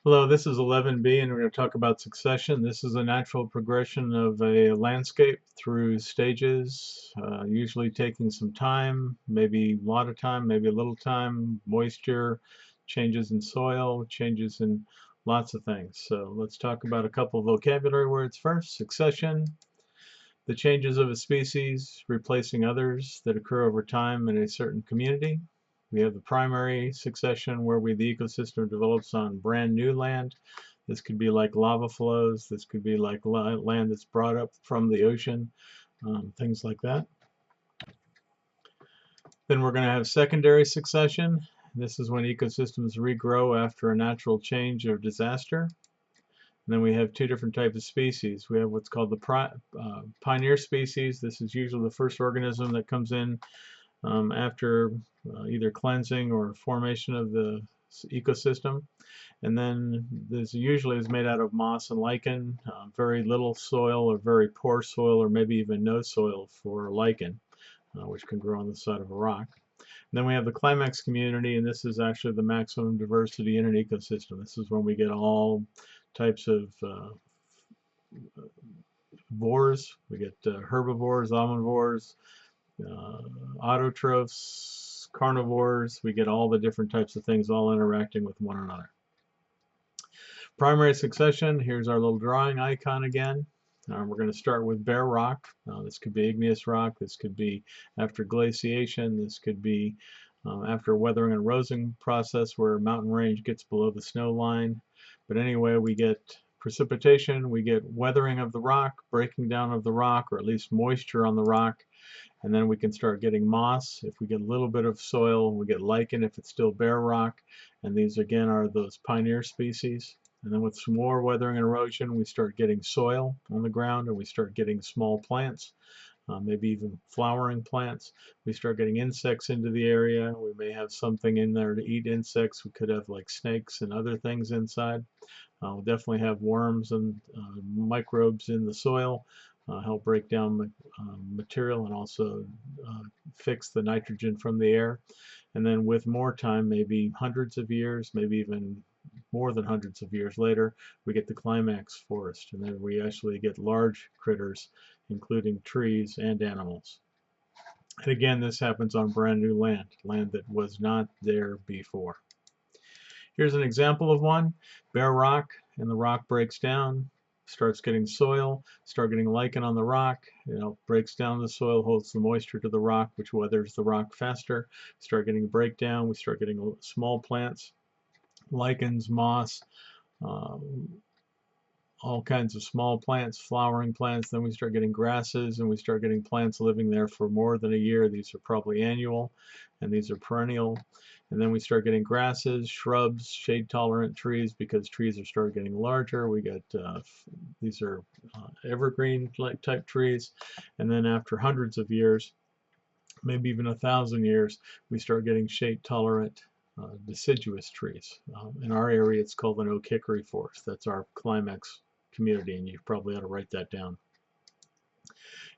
Hello, this is 11B, and we're going to talk about succession. This is a natural progression of a landscape through stages, usually taking some time, maybe a lot of time, maybe a little time, moisture, changes in soil, changes in lots of things. So let's talk about a couple of vocabulary words first. Succession, the changes of a species replacing others that occur over time in a certain community. We have the primary succession where the ecosystem develops on brand new land. This could be like lava flows. This could be like land that's brought up from the ocean, things like that. Then we're going to have secondary succession. This is when ecosystems regrow after a natural change or disaster. And then we have two different types of species. We have what's called the pioneer species. This is usually the first organism that comes in after either cleansing or formation of the ecosystem. And then this usually is made out of moss and lichen, very little soil or very poor soil or maybe even no soil for lichen, which can grow on the side of a rock. And then we have the climax community, and this is actually the maximum diversity in an ecosystem. This is when we get all types of vores. We get herbivores, omnivores, autotrophs, carnivores. We get all the different types of things all interacting with one another. Primary succession, here's our little drawing icon again. We're going to start with bare rock. This could be igneous rock. This could be after glaciation. This could be after weathering and erosion process where a mountain range gets below the snow line. But anyway, we get precipitation, we get weathering of the rock, breaking down of the rock, or at least moisture on the rock. And then we can start getting moss. If we get a little bit of soil, we get lichen if it's still bare rock. And these again are those pioneer species. And then with some more weathering and erosion, we start getting soil on the ground, and we start getting small plants, maybe even flowering plants. We start getting insects into the area. We may have something in there to eat insects. We could have like snakes and other things inside. We'll definitely have worms and microbes in the soil, help break down material and also fix the nitrogen from the air. And then with more time, maybe hundreds of years, maybe even more than hundreds of years later, we get the climax forest, and then we actually get large critters, including trees and animals. And again, this happens on brand new land, land that was not there before. Here's an example of one, bare rock, and the rock breaks down, starts getting soil, start getting lichen on the rock, breaks down the soil, holds the moisture to the rock, which weathers the rock faster, start getting breakdown, we start getting small plants, lichens, moss, all kinds of small plants, flowering plants. Then we start getting grasses, and we start getting plants living there for more than a year. These are probably annual, and these are perennial. And then we start getting grasses, shrubs, shade-tolerant trees, because trees are starting getting larger. We get these are evergreen-like type trees. And then after hundreds of years, maybe even 1,000 years, we start getting shade-tolerant deciduous trees. In our area, it's called an oak hickory forest. That's our climax community, and you probably ought to write that down.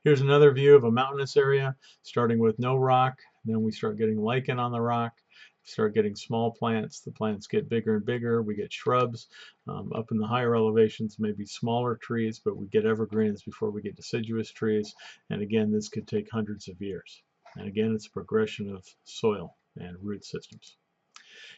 Here's another view of a mountainous area, starting with no rock. Then we start getting lichen on the rock. Start getting small plants. The plants get bigger and bigger. We get shrubs. Up in the higher elevations, maybe smaller trees, but we get evergreens before we get deciduous trees. And again, this could take hundreds of years. And again, it's a progression of soil and root systems.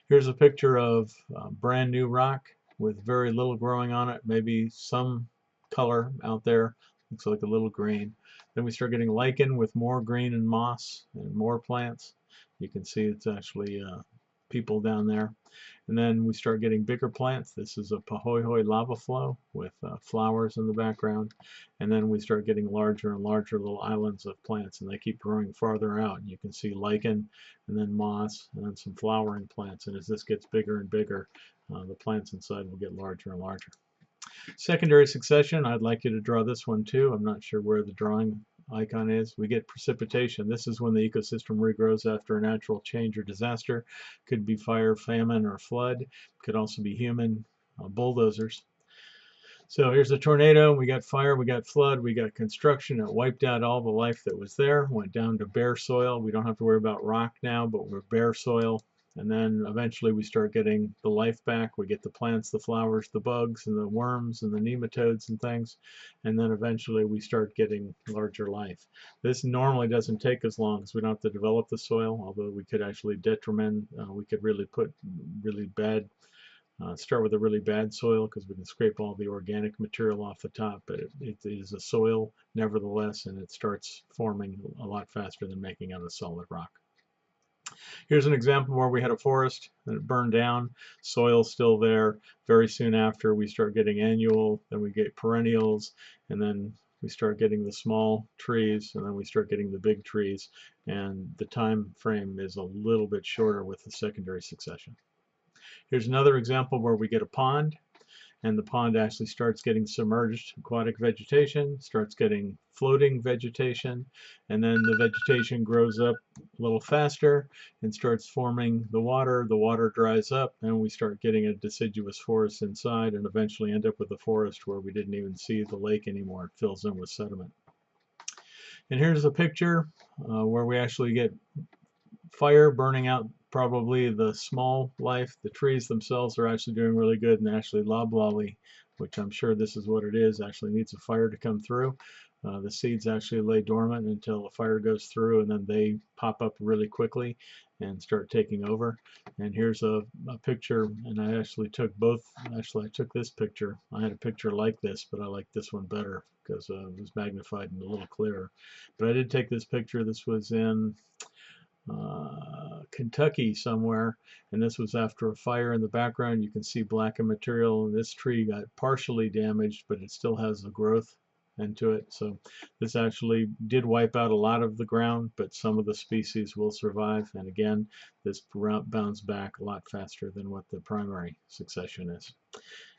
Here's a picture of brand new rock with very little growing on it, maybe some color out there, looks like a little green. Then we start getting lichen with more green and moss and more plants. You can see it's actually people down there. And then we start getting bigger plants. This is a Pahoehoe lava flow with flowers in the background. And then we start getting larger and larger little islands of plants, and they keep growing farther out. And you can see lichen, and then moss, and then some flowering plants. And as this gets bigger and bigger, the plants inside will get larger and larger. Secondary succession, I'd like you to draw this one too. I'm not sure where the drawing icon is. We get precipitation. This is when the ecosystem regrows after a natural change or disaster. Could be fire, famine, or flood. Could also be human bulldozers. So here's a tornado. We got fire, we got flood, we got construction. It wiped out all the life that was there. Went down to bare soil. We don't have to worry about rock now, but we're bare soil. and then eventually we start getting the life back. We get the plants, the flowers, the bugs, and the worms, and the nematodes and things, and then eventually we start getting larger life. This normally doesn't take as long because we don't have to develop the soil, although we could actually detriment, we could really put really bad, start with a really bad soil because we can scrape all the organic material off the top, but it is a soil nevertheless, and it starts forming a lot faster than making out of solid rock. Here's an example where we had a forest and it burned down, soil's still there. Very soon after we start getting annual, then we get perennials, and then we start getting the small trees, and then we start getting the big trees, and the time frame is a little bit shorter with the secondary succession. Here's another example where we get a pond, and the pond actually starts getting submerged aquatic vegetation, starts getting floating vegetation, and then the vegetation grows up a little faster and starts forming the water. The water dries up, and we start getting a deciduous forest inside, and eventually end up with a forest where we didn't even see the lake anymore. It fills in with sediment. And here's a picture where we actually get fire burning out probably the small life. The trees themselves are actually doing really good, and actually loblolly, which I'm sure this is what it is, actually needs a fire to come through. The seeds actually lay dormant until the fire goes through, and then they pop up really quickly and start taking over. And here's a picture, and I actually took both. Actually, I took this picture. I had a picture like this, but I like this one better because it was magnified and a little clearer. But I did take this picture. This was in Kentucky somewhere, and this was after a fire. In the background you can see blackened material, and this tree got partially damaged, but it still has a growth into it. So this actually did wipe out a lot of the ground, but some of the species will survive, and again this bounced back a lot faster than what the primary succession is.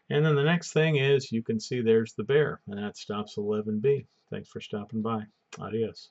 And then the next thing is, you can see there's the bear, and that stops 11B. Thanks for stopping by. Adios.